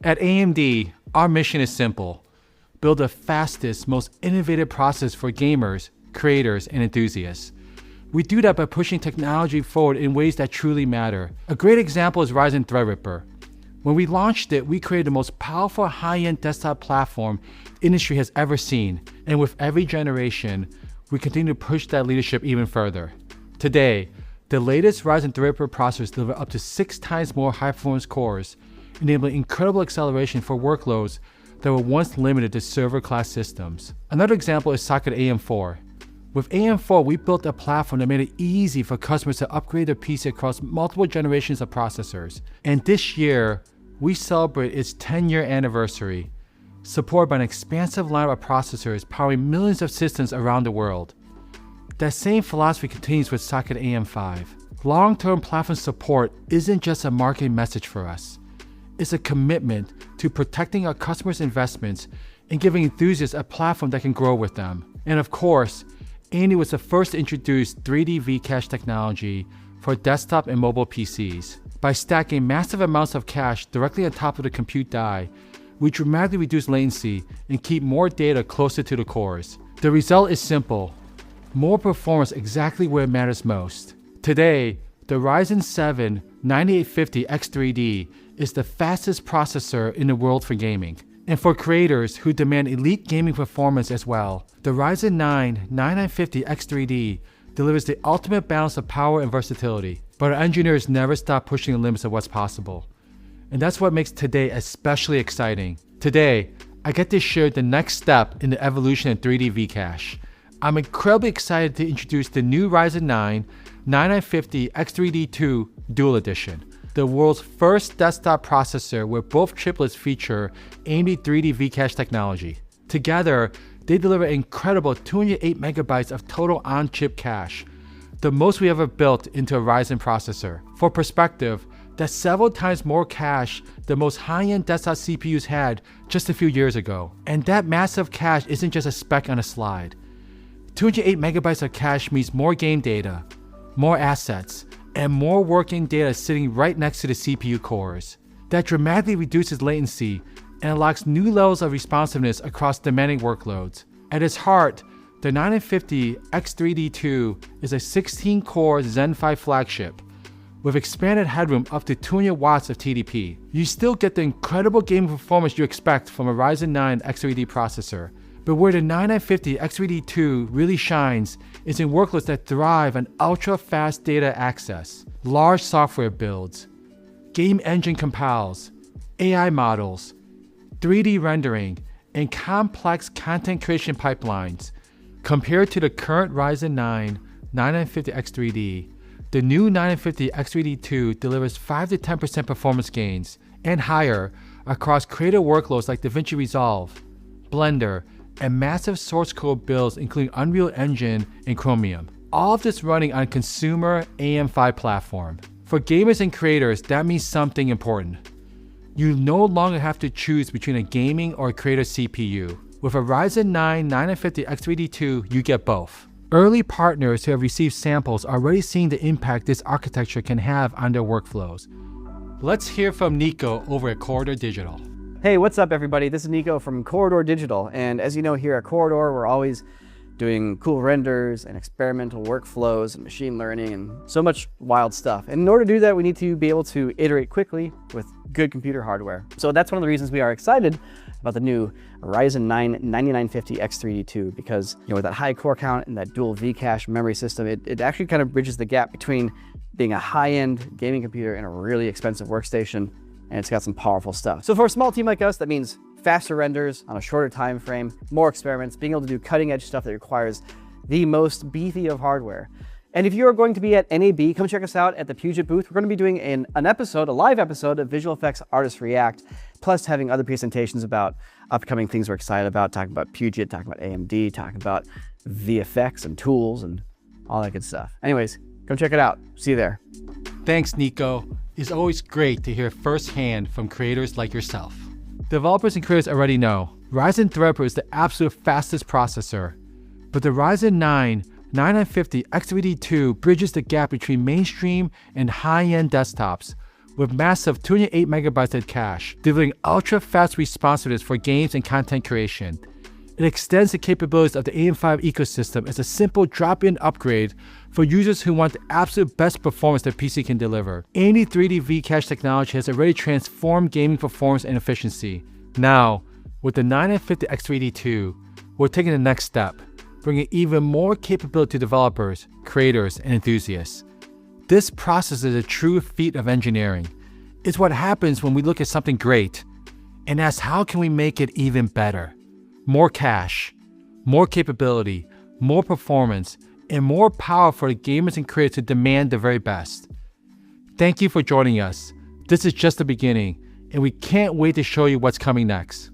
At AMD, our mission is simple. Build the fastest, most innovative processors for gamers, creators, and enthusiasts. We do that by pushing technology forward in ways that truly matter. A great example is Ryzen Threadripper. When we launched it, we created the most powerful high-end desktop platform the industry has ever seen. And with every generation, we continue to push that leadership even further. Today, the latest Ryzen Threadripper processors deliver up to 6 times more high-performance cores, enabling incredible acceleration for workloads that were once limited to server-class systems. Another example is Socket AM4. With AM4, we built a platform that made it easy for customers to upgrade their PC across multiple generations of processors. And this year, we celebrate its 10-year anniversary, supported by an expansive lineup of processors powering millions of systems around the world. That same philosophy continues with Socket AM5. Long-term platform support isn't just a marketing message for us. It's a commitment to protecting our customers' investments and giving enthusiasts a platform that can grow with them. And of course, AMD was the first to introduce 3D V-Cache technology for desktop and mobile PCs. By stacking massive amounts of cache directly on top of the compute die, we dramatically reduce latency and keep more data closer to the cores. The result is simple: more performance exactly where it matters most. Today, the Ryzen 7 9850X3D is the fastest processor in the world for gaming. And for creators who demand elite gaming performance as well, the Ryzen 9 9950X3D delivers the ultimate balance of power and versatility. But our engineers never stop pushing the limits of what's possible. And that's what makes today especially exciting. Today, I get to share the next step in the evolution of 3D V-Cache. I'm incredibly excited to introduce the new Ryzen 9 9950X3D2 Dual Edition, the world's first desktop processor where both chiplets feature AMD 3D V-Cache technology. Together, they deliver an incredible 208 megabytes of total on-chip cache, the most we ever built into a Ryzen processor. For perspective, that's several times more cache than most high-end desktop CPUs had just a few years ago. And that massive cache isn't just a speck on a slide. 208 megabytes of cache means more game data, more assets, and more working data sitting right next to the CPU cores. That dramatically reduces latency and unlocks new levels of responsiveness across demanding workloads. At its heart, the 9950X3D2 is a 16-core Zen 5 flagship with expanded headroom up to 200 watts of TDP. You still get the incredible gaming performance you expect from a Ryzen 9 X3D processor, but where the 9950X3D2 really shines is in workloads that thrive on ultra-fast data access, large software builds, game engine compiles, AI models, 3D rendering, and complex content creation pipelines. Compared to the current Ryzen 9 9950X3D, the new 9950X3D2 delivers 5 to 10% performance gains and higher across creative workloads like DaVinci Resolve, Blender, and massive source code builds including Unreal Engine and Chromium. All of this running on consumer AM5 platform. For gamers and creators, that means something important. You no longer have to choose between a gaming or a creator CPU. With a Ryzen 9 9950X3D2, you get both. Early partners who have received samples are already seeing the impact this architecture can have on their workflows. Let's hear from Nico over at Corridor Digital. Hey, what's up everybody? This is Nico from Corridor Digital, and as you know, here at Corridor, we're always doing cool renders and experimental workflows and machine learning and so much wild stuff. And in order to do that, we need to be able to iterate quickly with good computer hardware. So that's one of the reasons we are excited about the new Ryzen 9 9950X3D2, because with that high core count and that dual V-Cache memory system, it actually kind of bridges the gap between being a high-end gaming computer and a really expensive workstation, and it's got some powerful stuff. So for a small team like us, that means faster renders on a shorter time frame, more experiments, being able to do cutting-edge stuff that requires the most beefy of hardware. And if you are going to be at NAB, come check us out at the Puget booth. We're going to be doing a live episode of Visual Effects Artists React, plus having other presentations about upcoming things we're excited about, talking about Puget, talking about AMD, talking about VFX and tools and all that good stuff. Anyways, come check it out. See you there. Thanks, Nico. It's always great to hear firsthand from creators like yourself. Developers and creators already know Ryzen Threadripper is the absolute fastest processor, but the Ryzen 9 9950X3D2 bridges the gap between mainstream and high-end desktops with massive 208 megabytes of cache, delivering ultra-fast responsiveness for games and content creation. It extends the capabilities of the AM5 ecosystem as a simple drop-in upgrade for users who want the absolute best performance their PC can deliver. AMD 3D V-Cache technology has already transformed gaming performance and efficiency. Now, with the 950 X3D2, we're taking the next step, bringing even more capability to developers, creators, and enthusiasts. This process is a true feat of engineering. It's what happens when we look at something great and ask how can we make it even better. More cache, more capability, more performance, and more power for the gamers and creators to demand the very best. Thank you for joining us. This is just the beginning, and we can't wait to show you what's coming next.